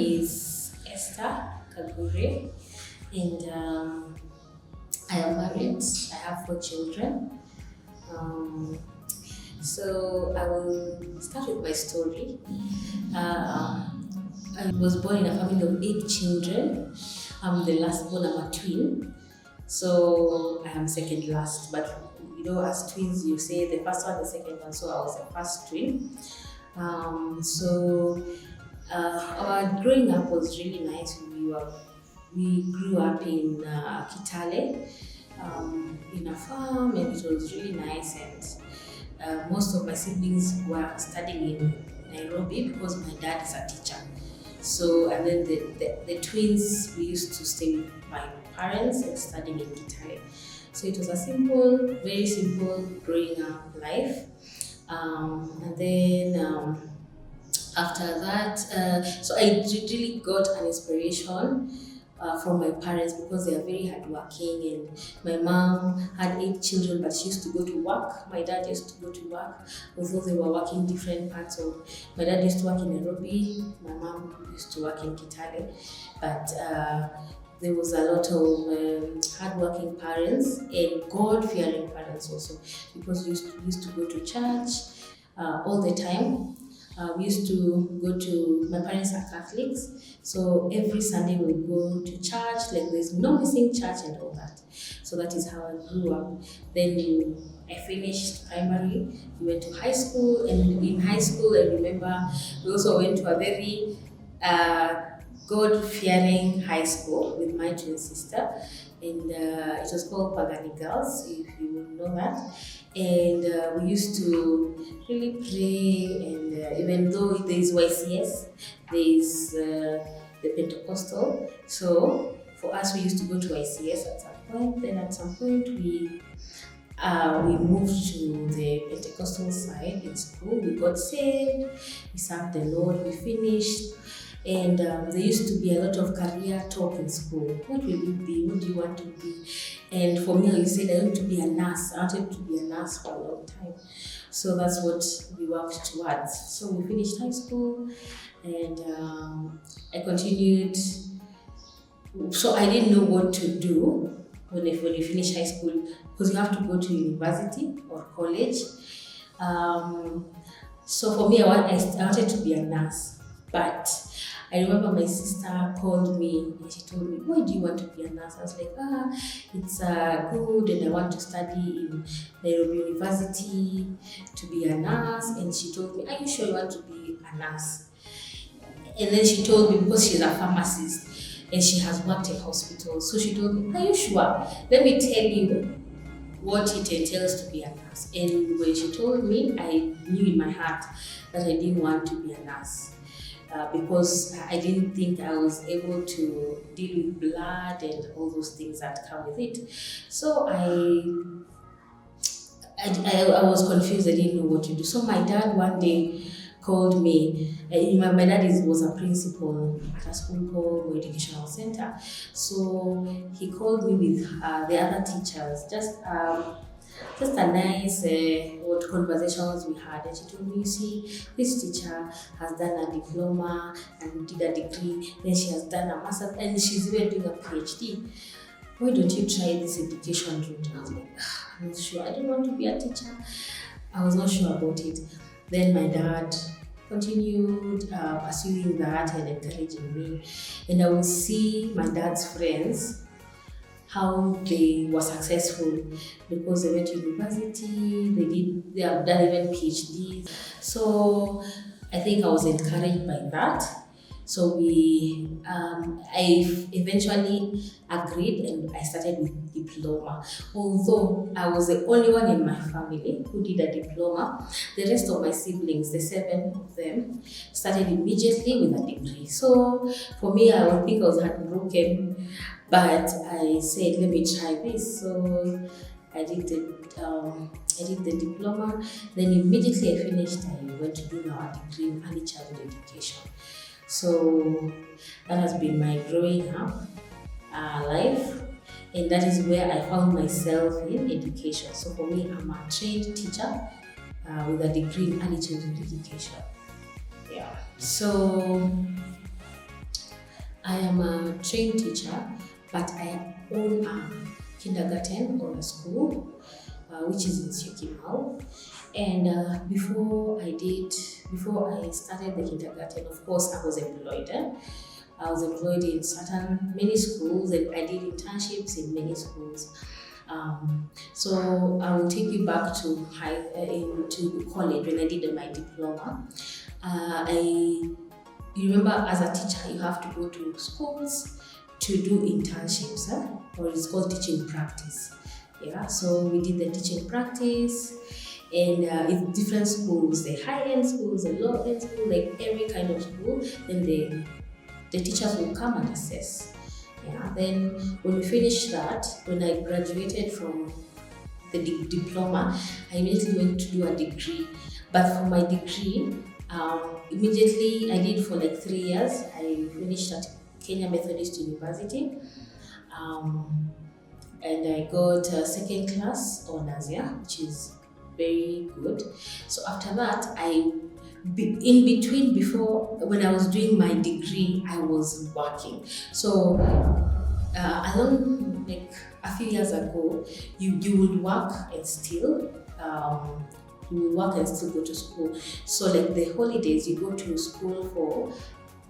is Esther Kagure, and I am married. I have 4 children. So I will start with my story. I was born in a family of 8 children. I'm the last born. I'm a twin. So I am second last. But as twins, you say the first one, the second one. So I was the first twin. Our growing up was really nice. We grew up in Kitale, in a farm, and it was really nice. And most of my siblings were studying in Nairobi because my dad is a teacher. So, and then the twins, we used to stay with my parents and studying in Kitale. So it was a very simple growing up life. And then after that, so I really got an inspiration from my parents because they are very hardworking, and my mom had 8 children, but she used to go to work. My dad used to go to work, although they were working different parts of. My dad used to work in Nairobi, my mom used to work in Kitale, but there was a lot of hardworking parents and God-fearing parents also, because we used to go to church all the time. We used to go to, my parents are Catholics, so every Sunday we go to church, like there's no missing church and all that. So that is how I grew up. Then I finished primary, we went to high school, and in high school I remember we also went to a very God-fearing high school with my twin sister, and it was called Pagani Girls, if you would know that. And we used to really pray, and even though there is YCS, there is the Pentecostal. So for us, we used to go to YCS at some point. Then at some point, we moved to the Pentecostal side in school. We got saved, we served the Lord, we finished. And there used to be a lot of career talk in school. What will you be? What do you want to be? And for me, I said I want to be a nurse. I wanted to be a nurse for a long time. So that's what we worked towards. So we finished high school, and I continued. So I didn't know what to do when you finish high school, because you have to go to university or college. So for me, I wanted to be a nurse, but I remember my sister called me and she told me, "Why do you want to be a nurse?" I was like, it's good, and I want to study in Nairobi University to be a nurse. And she told me, "Are you sure you want to be a nurse?" And then she told me, because she's a pharmacist and she has worked in hospitals, so she told me, "Are you sure? Let me tell you what it entails to be a nurse." And when she told me, I knew in my heart that I didn't want to be a nurse. Because I didn't think I was able to deal with blood and all those things that come with it. So I was confused. I didn't know what to do. So my dad one day called me. My dad was a principal at a school called Educational Center. So he called me with the other teachers, just a nice conversations we had. And she told me, "You see, this teacher has done a diploma and did a degree, then she has done a master's, and she's even doing a PhD. Why don't you try this education route?" I was like, "I'm not sure. I don't want to be a teacher." I was not sure about it. Then my dad continued pursuing that and encouraging me. And I would see my dad's friends, how they were successful because they went to university, they have done even PhDs. So I think I was encouraged by that. So I eventually agreed, and I started with diploma. Although I was the only one in my family who did a diploma, the rest of my siblings, the 7 of them, started immediately with a degree. So for me, I would think I was heartbroken, but I said, let me try this. So I did the diploma. Then immediately I finished, I went to do now a degree in early childhood education. So that has been my growing up life, and that is where I found myself in education. So for me, I'm a trained teacher with a degree in early childhood education. Yeah. So trained teacher, but I own a kindergarten or a school, which is in Syokimau. And before I started the kindergarten, of course, I was employed. I was employed in many schools, and I did internships in many schools. So I will take you back to to college when I did my diploma. You remember, as a teacher, you have to go to schools to do internships, or it's called teaching practice. Yeah, so we did the teaching practice, and in different schools, the high-end schools, the low-end schools, like every kind of school. Then the teachers will come and assess. Yeah. Then when we finished that, when I graduated from the diploma, I immediately went to do a degree. But for my degree, immediately I did for like 3 years. I finished at Kenya Methodist University, and I got a second class honors, which is very good. So after that, in between, before, when I was doing my degree, I was working. So along like a few years ago, you would work and still go to school. So like the holidays, you go to school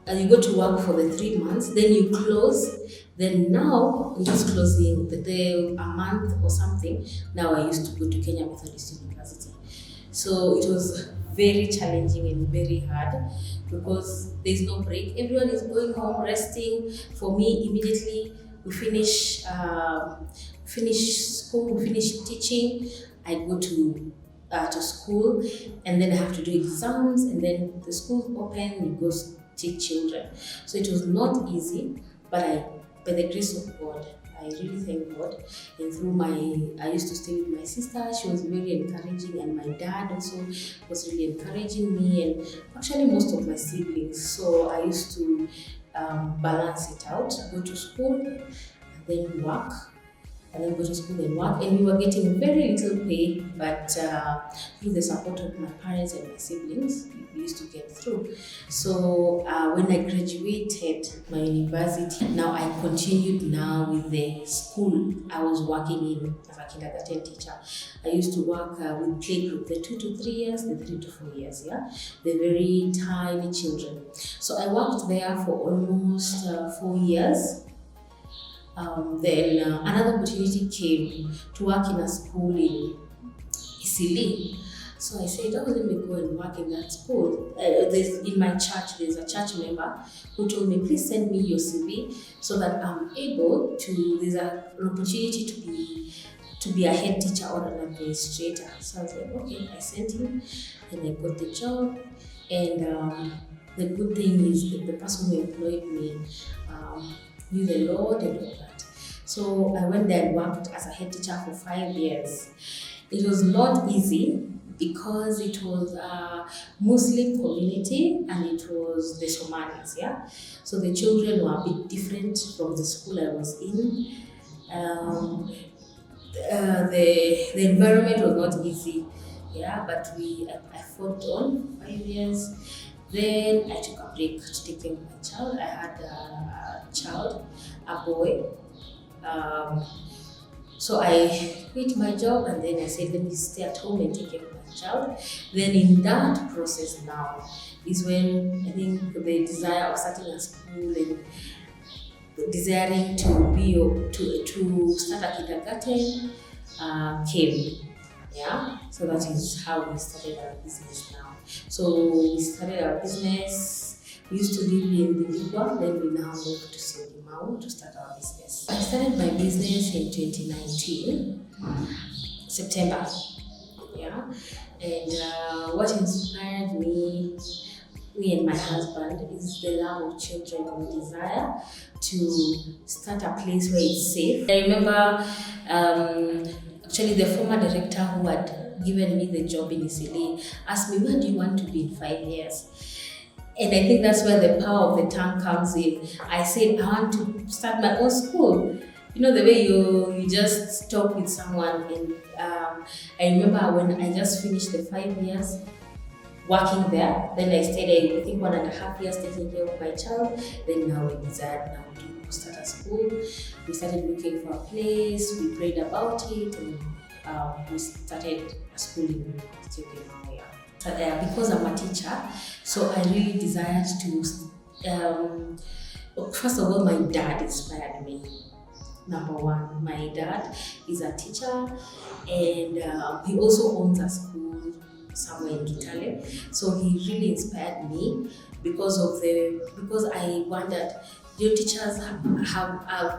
you go to work for the 3 months, then you close. Then now I'm just closing a month or something. Now I used to go to Kenya Methodist University. So it was very challenging and very hard because there's no break. Everyone is going home resting. For me, immediately we finish school, we finish teaching, I go to school, and then I have to do exams, and then the school's open, we go teach children. So it was not easy, but by the grace of God, I really thank God. And I used to stay with my sister. She was very encouraging, and my dad also was really encouraging me, and actually most of my siblings. So I used to balance it out, go to school, and then work, and then go to school and work. And we were getting very little pay, but through the support of my parents and my siblings, we used to get through. So when I graduated my university, now I continued now with the school I was working in as a kindergarten teacher. I used to work with play group, the 2 to 3 years, the 3 to 4 years, the very tiny children. So I worked there for almost 4 years. Then another opportunity came to work in a school in Isili. So I said, let me go and work in that school. In my church, there's a church member who told me, please send me your CV so that I'm able to, there's an opportunity to be a head teacher or an administrator. So I was like, okay, I sent him and I got the job. And the good thing is that the person who employed me knew the Lord and all that. So I went there and worked as a head teacher for 5 years. It was not easy because it was a Muslim community and it was the Somalis, So the children were a bit different from the school I was in. The environment was not easy, but I fought on 5 years. Then I took a break to take care of my child. I had a child, a boy. So I quit my job and then I said, let me stay at home and take care of my child. Then in that process now is when I think the desire of starting a school and desiring to start a kindergarten came. So that is how we started our business now. So we started our business. We used to live in the Ligwa, then we now moved to Syokimau to start our business. I started my business in 2019, September. And what inspired me and my husband is the love of children and the desire to start a place where it's safe. I remember actually the former director who had given me the job in Isili asked me, where do you want to be in 5 years? And I think that's where the power of the tongue comes in. I said, I want to start my own school. You know, the way you just talk with someone. And I remember when I just finished the 5 years, working there. Then I stayed, I think, 1.5 years taking care of my child. Then now we decided now to start a school. We started looking for a place. We prayed about it, and we started a school in Ethiopia now. Yeah. So, because I'm a teacher, so I really desired to. First of all, my dad inspired me. Number one, my dad is a teacher, and he also owns a school somewhere in Kitale. So he really inspired me because I wondered, teachers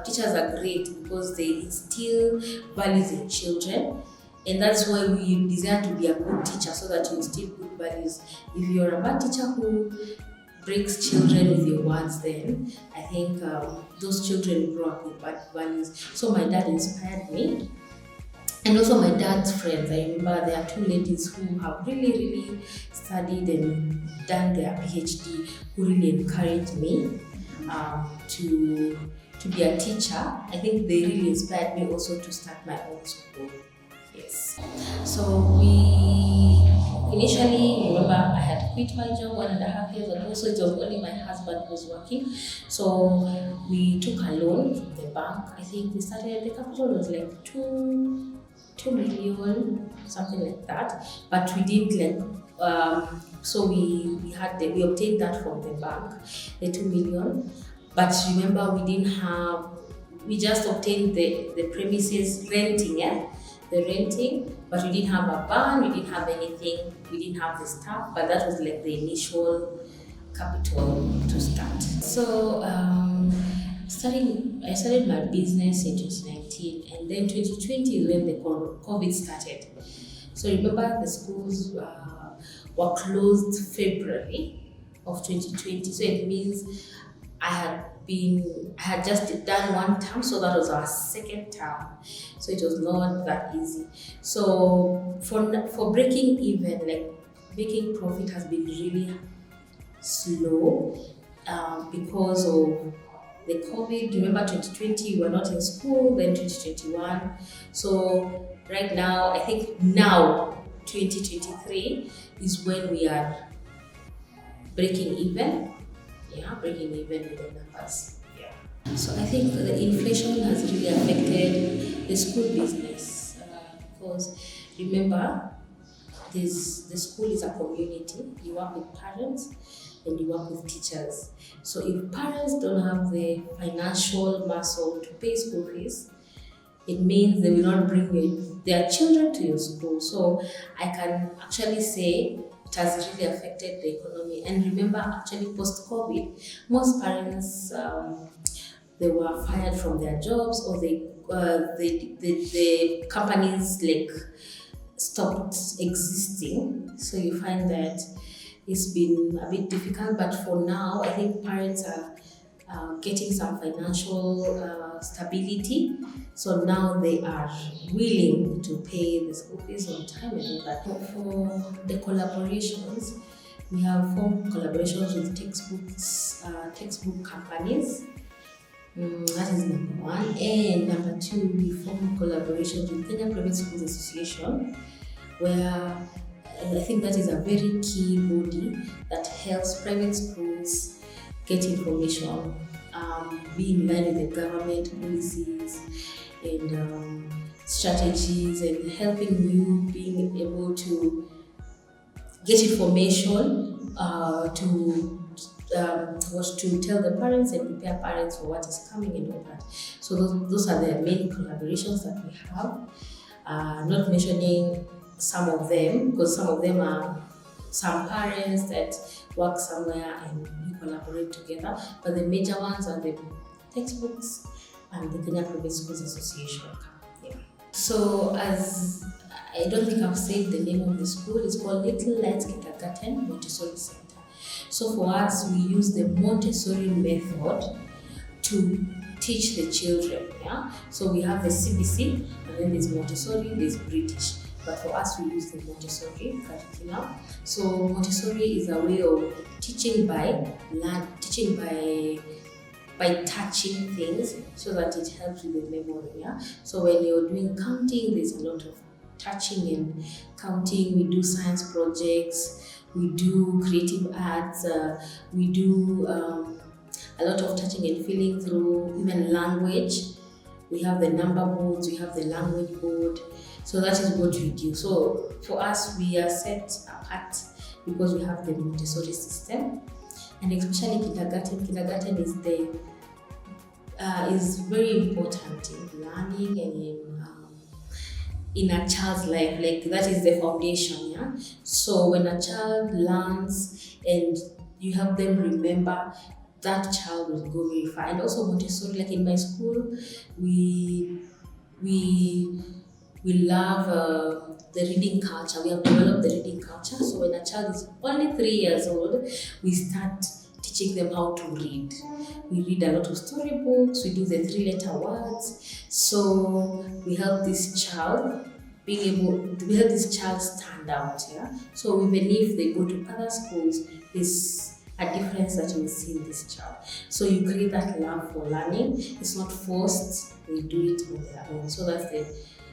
teachers are great because they instill values in children, and that's why we desire to be a good teacher, so that you instill good values. If you're a bad teacher who breaks children with your words, then I think those children grow up with bad values. So my dad inspired me. And also my dad's friends. I remember there are two ladies who have really studied and done their PhD, who really encouraged me to be a teacher. I think they really inspired me also to start my own school. Yes. So initially, remember, I had quit my job 1.5 years ago, so it was only my husband who was working. So we took a loan from the bank. I think we started, the capital was like 2 million, something like that. But we didn't so we obtained that from the bank, the 2 million. But remember, we just obtained the premises renting, the renting, but we didn't have a van, we didn't have anything, we didn't have the staff, but that was like the initial capital to start. So I started my business in 2019, and then 2020 is when the COVID started. So remember, the schools were closed February of 2020. So it means I had just done one term, so that was our second term. So it was not that easy. So for breaking even, like making profit, has been really slow because of the COVID. Remember, 2020 we were not in school, then 2021. So right now, I think now 2023 is when we are breaking even. Yeah, breaking even with the numbers. Yeah. So I think the inflation has really affected the school business because remember, the school is a community. You work with parents and you work with teachers. So if parents don't have the financial muscle to pay school fees, it means they will not bring their children to your school. So I can actually say it has really affected the economy. And remember, actually post-COVID, most parents, they were fired from their jobs, or the companies stopped existing. So you find that it's been a bit difficult, but for now, I think parents are getting some financial stability. So now they are willing to pay the school fees on time and all that. For the collaborations, we have formed collaborations with textbook companies. That is number one. And number two, we formed collaborations with Kenya Private Schools Association, where I think that is a very key body that helps private schools get information, be in line with the government policies and strategies, and helping you being able to get information to tell the parents and prepare parents for what is coming and all that. So those are the main collaborations that we have. Not mentioning some of them, because some of them are some parents that work somewhere and we collaborate together. But the major ones are the textbooks and the Kenya Private Schools Association. Yeah. So as I don't think I've said the name of the school, it's called Little Lights Kindergarten Montessori Center. So for us, we use the Montessori method to teach the children. Yeah. So we have the CBC, and then there's Montessori, there's British. But for us, we use the Montessori curriculum. So Montessori is a way of teaching by touching things, so that it helps with the memory. Yeah. So when you're doing counting, there's a lot of touching and counting. We do science projects. we do creative arts, we do a lot of touching and feeling through even language. We have the number boards, we have the language board. So that is what we do. So for us, we are set apart because we have the Montessori system, and especially kindergarten. Kindergarten is very important in learning and in a child's life. Like, that is the foundation. Yeah. So when a child learns and you help them remember, that child will go very far. And also Montessori, like in my school, we love the reading culture. We have developed the reading culture. So when a child is only 3 years old, we start teaching them how to read. We read a lot of storybooks. We do the 3-letter words. So we help this child stand out. Yeah. So even if they go to other schools, there's a difference that you will see in this child. So you create that love for learning. It's not forced. They do it on their own. So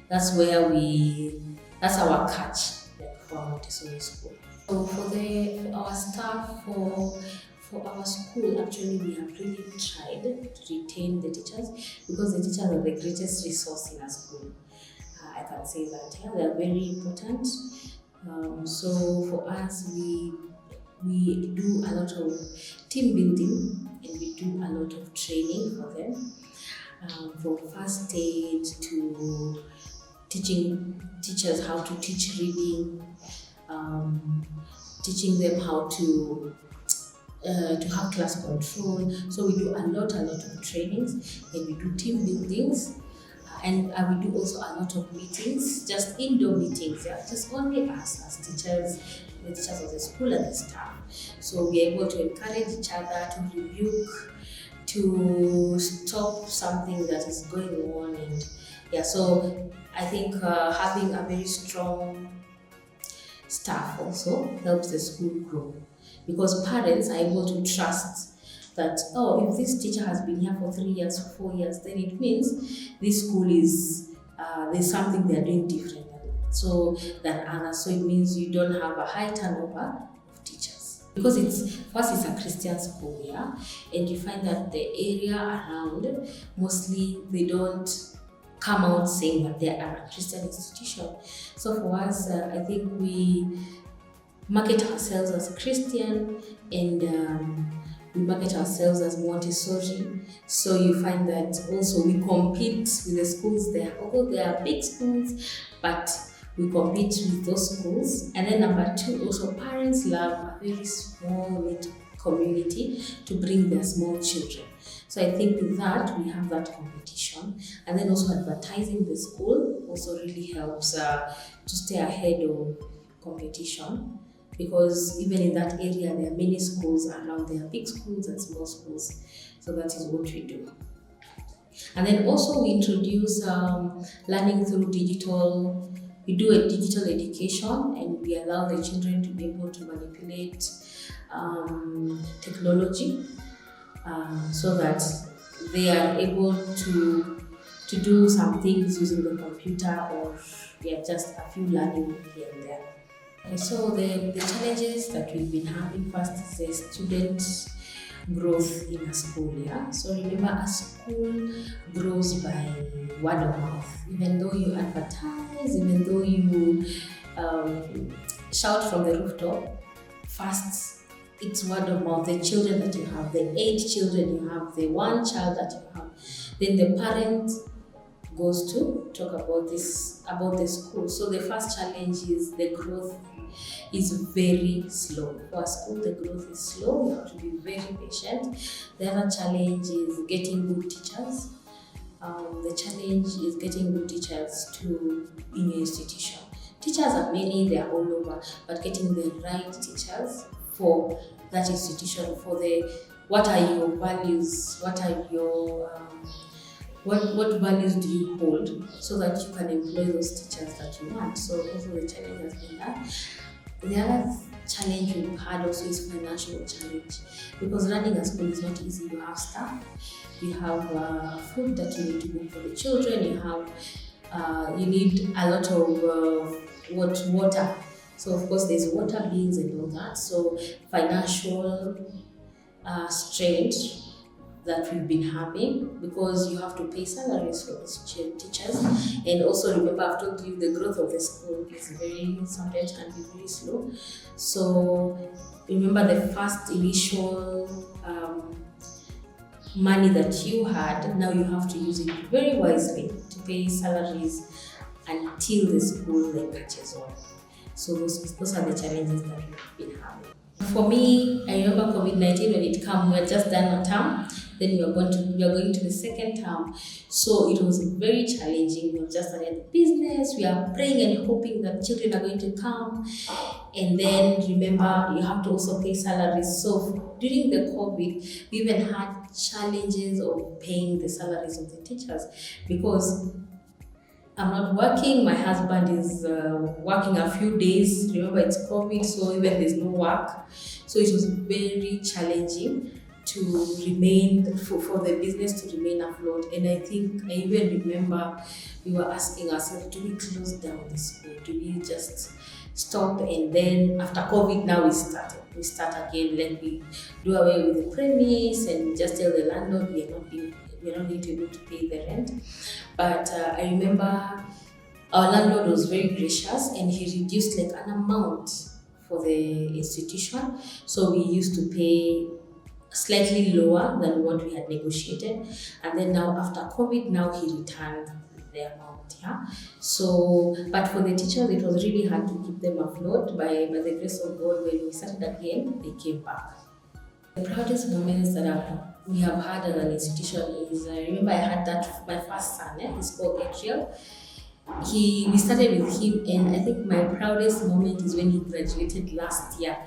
that's our catch, like, for Montessori school. So for our staff for our school, actually we have really tried to retain the teachers, because the teachers are the greatest resource in a school. I can say that. Yeah, they are very important. So for us, we do a lot of team building, and we do a lot of training for them, from first aid to teaching teachers how to teach reading, teaching them how to have class control. So we do a lot of trainings, and we do team buildings, and we do also a lot of meetings, just indoor meetings. Yeah, just only us as teachers, the teachers of the school and the staff. So we're able to encourage each other, to rebuke, to stop something that is going on. And yeah, so I think having a very strong staff also helps the school grow, because parents are able to trust that, oh, if this teacher has been here for 3 years, 4 years, then it means this school is, there's something they're doing different than others. So it means you don't have a high turnover of teachers. Because it's a Christian school, yeah, and you find that the area around, mostly they don't come out saying that they are a Christian institution. So for us, I think we market ourselves as Christian, and we market ourselves as Montessori. So you find that also we compete with the schools there, although they are big schools, but we compete with those schools. And then number 2, also parents love a very small knit community to bring their small children. So I think with that, we have that competition. And then also advertising the school also really helps to stay ahead of competition, because even in that area, there are many schools around. There are big schools and small schools. So that is what we do. And then also we introduce learning through digital. We do a digital education, and we allow the children to be able to manipulate technology, so that they are able to do some things using the computer, or just a few learning here and there. Okay, so the challenges that we've been having first is the student growth in a school. Yeah. So remember, a school grows by word of mouth. Even though you advertise, even though you shout from the rooftop, first it's word of mouth. The children that you have, the 8 children you have, the 1 child that you have, then the parent goes to talk about the school. So the first challenge is the growth is very slow. For a school, the growth is slow. You have to be very patient. The other challenge is getting good teachers. The challenge is getting good teachers in your institution. Teachers are many, they are all over, but getting the right teachers for that institution, for what are your values, what are your what values do you hold, so that you can employ those teachers that you want. So also the challenge has been that. The other challenge we've had also is financial challenge, because running a school is not easy. You have staff, you have food that you need to cook for the children, you need a lot of water So of course there's water bills and all that. So financial strain that we've been having, because you have to pay salaries for these teachers, and also remember I've told you the growth of the school is sometimes can be very slow. So remember the first initial money that you had, now you have to use it very wisely to pay salaries until the school catches on. So those are the challenges that we've been having. For me, I remember COVID-19 when it came, we had just done a term, then we are going to the second term. So it was very challenging. We have just started the business. We are praying and hoping that children are going to come. And then remember, you have to also pay salaries. So during the COVID, we even had challenges of paying the salaries of the teachers, because I'm not working, my husband is working a few days. Remember, it's COVID, so even there's no work. So it was very challenging to remain, for the business to remain afloat. And I think I even remember we were asking ourselves, do we close down the school? Do we just stop? And then after COVID, now we start again. Then we do away with the premise and we just tell the landlord we're not going to be able to pay the rent. But I remember our landlord was very gracious and he reduced an amount for the institution. So we used to pay slightly lower than what we had negotiated. And then now after COVID, now he returned the amount. Yeah. So, but for the teachers, it was really hard to keep them afloat. By the grace of God, when we started again, they came back. The proudest moments that we have had as an institution is, I remember I had my first son, he's called Adriel. We started with him, and I think my proudest moment is when he graduated last year.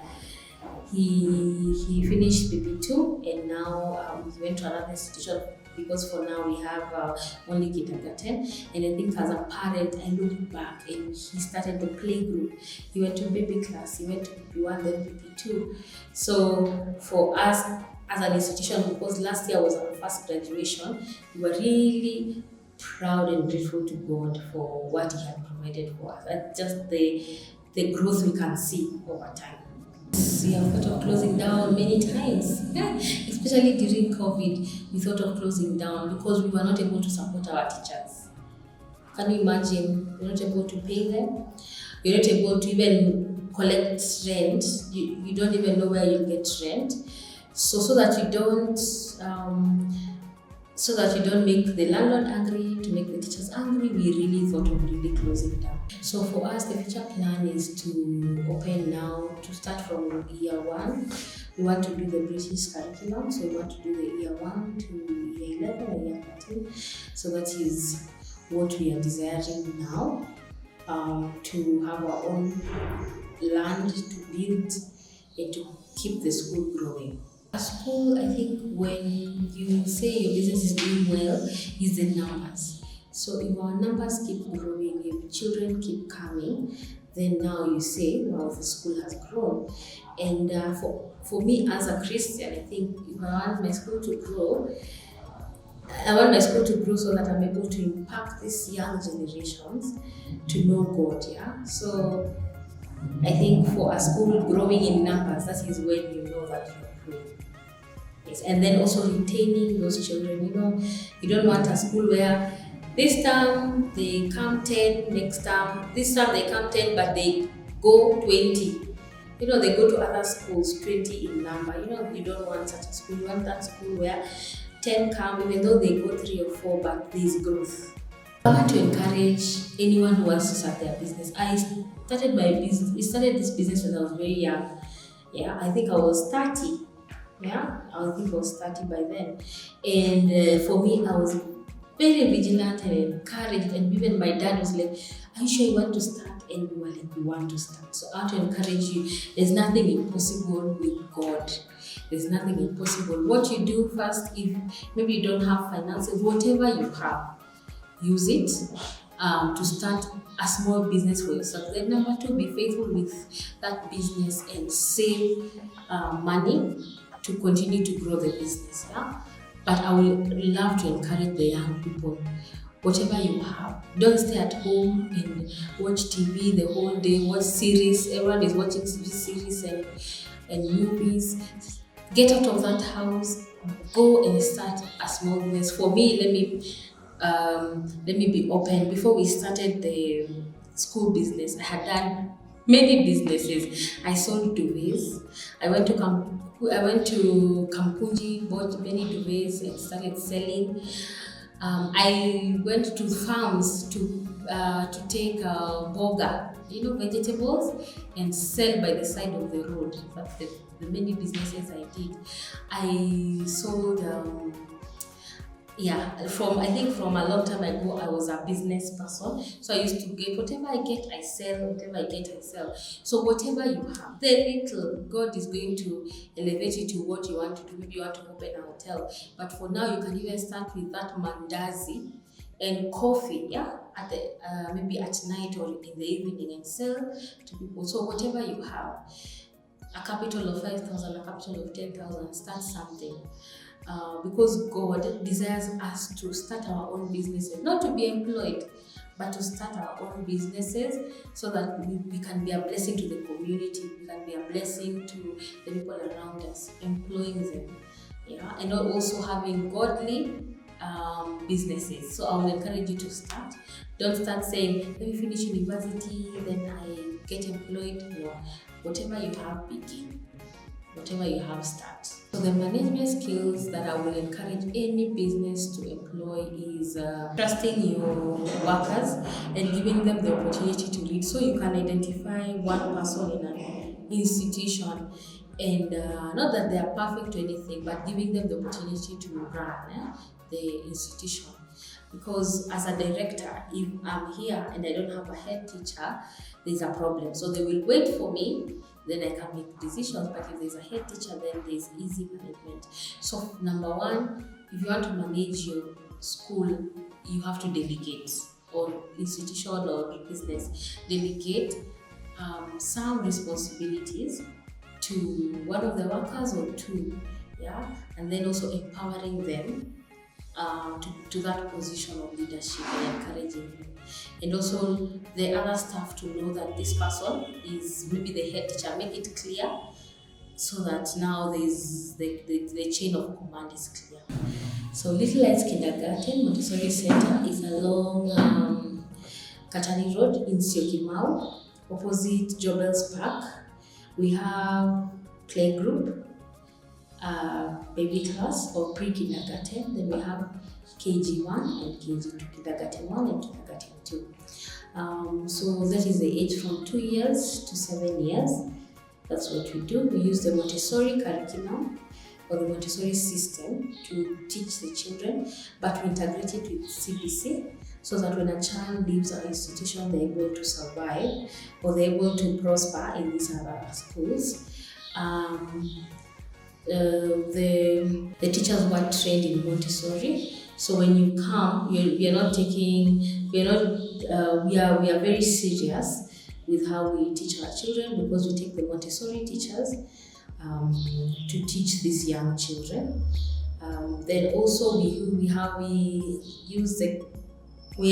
He finished PP2 and now he went to another institution, because for now we have only kindergarten. And I think as a parent, I look back and he started the play group. He went to baby class, he went to PP1, then PP2. So for us as an institution, because last year was our first graduation, we were really proud and grateful to God for what He had provided for us, and just the growth we can see over time. We have thought of closing down many times, especially during COVID. We thought of closing down because we were not able to support our teachers. Can you imagine? We're not able to pay them. You're not able to even collect rent. You don't even know where you get rent. So that you don't make the landlord angry, to make the teachers angry, we really thought of really closing down. So for us, the future plan is to open now, to start from year 1. We want to do the British curriculum, so we want to do the year 1 to year 11 or year 13. So that is what we are desiring now, to have our own land to build and to keep the school growing. A school, I think, when you say your business is doing well, is the numbers. So if our numbers keep growing, if children keep coming, then now you say, well, the school has grown. And for me as a Christian, I think if I want my school to grow, I want my school to grow so that I'm able to impact these young generations to know God. Yeah. So I think for a school growing in numbers, that is when you know that you're growing. Yes. And then also retaining those children. You don't want a school where this term they come 10, next term, this term they come 10, but they go 20. They go to other schools, 20 in number. You don't want such a school. You want that school where 10 come, even though they go 3 or 4, but there's growth. I want to encourage anyone who wants to start their business. I started this business when I was very young. Yeah, I think I was 30. Yeah, I think I was 30 by then. And for me, I was very vigilant and encouraged. And even my dad was like, are you sure you want to start? And we were like, we want to start. So I want to encourage you. There's nothing impossible with God. There's nothing impossible. What you do first, if maybe you don't have finances, whatever you have, use it to start a small business for yourself. Then number 2, be faithful with that business and save money to continue to grow the business. Yeah? But I would love to encourage the young people. whatever you have. Don't stay at home and watch TV the whole day, watch series. Everyone is watching series and movies. Get out of that house, go and start a small business. For me, let me be open. Before we started the school business, I had done many businesses. I sold duvets. I went to Kampunji, bought many duvets and started selling. I went to farms to take boga, vegetables, and sell by the side of the road. That's the many businesses I did. I sold. From a long time ago, I was a business person. So I used to get whatever I get, I sell. Whatever I get, I sell. So whatever you have, the little, God is going to elevate you to what you want to do. Maybe you want to open a hotel, but for now, you can even start with that mandazi and coffee, at the maybe at night or in the evening, and sell to people. So whatever you have, a capital of 5,000, a capital of 10,000, start something. Because God desires us to start our own businesses, not to be employed, but to start our own businesses so that we can be a blessing to the community, we can be a blessing to the people around us, employing them, and also having godly businesses. So I will encourage you to start. Don't start saying, let me finish university, then I get employed. No, whatever you have, begin. Whatever you have, start. So the management skills that I will encourage any business to employ is trusting your workers and giving them the opportunity to lead. So you can identify one person in an institution and not that they are perfect or anything, but giving them the opportunity to run the institution. Because as a director, if I'm here and I don't have a head teacher, there's a problem. So they will wait for me, then I can make decisions. But if there's a head teacher, then there's easy management. So number one, if you want to manage your school, you have to delegate, or institution or business. Delegate some responsibilities to one of the workers or two, and then also empowering them to that position of leadership and encouraging them. And also the other staff to know that this person is maybe the head teacher. Make it clear so that now there's the chain of command is clear. So Little Lights Kindergarten Montessori Center is along Katani Road in Syokimau, opposite Jobels Park. We have playgroup, baby class or pre-kindergarten. Then we have KG1 and KG2, kindergarten 1 and kindergarten 2. So that is the age from 2 years to 7 years. That's what we do. We use the Montessori curriculum or the Montessori system to teach the children, but we integrate it with CBC so that when a child leaves our institution, they're able to survive or they're able to prosper in these other schools. The teachers were trained in Montessori, so when you come, we are very serious with how we teach our children, because we take the Montessori teachers to teach these young children. Then also we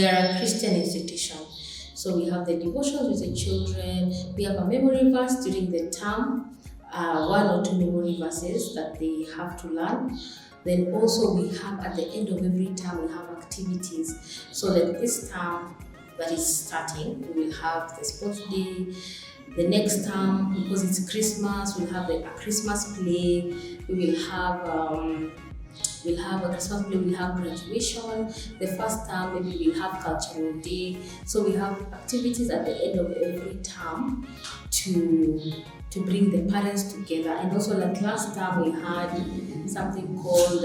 are a Christian institution, so we have the devotions with the children. We have a memory verse during the term. 1 or 2 memory verses that they have to learn. Then also we have at the end of every term we have activities. So like this term that is starting, we will have the sports day. The next term, because it's Christmas, we'll have a Christmas play. We will have a Christmas play. We'll have graduation. The first term maybe we'll have cultural day. So we have activities at the end of every term to bring the parents together. And also like last time we had something called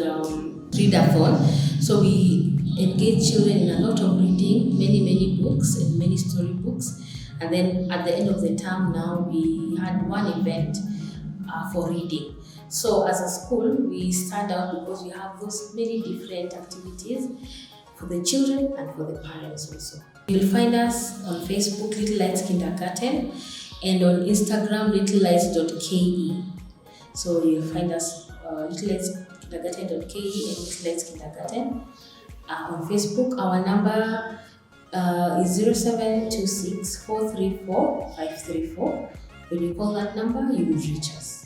readathon. So we engage children in a lot of reading, many books and many storybooks. And then at the end of the term now we had one event for reading. So as a school we stand out because we have those many different activities for the children and for the parents also. You'll find us on Facebook, Little Lights Kindergarten, and on Instagram, littlelights.ke. So you'll find us littlelightskindergarten.ke and Little Lights Kindergarten. on Facebook. Our number is 0726 434 534. When you call that number, you will reach us.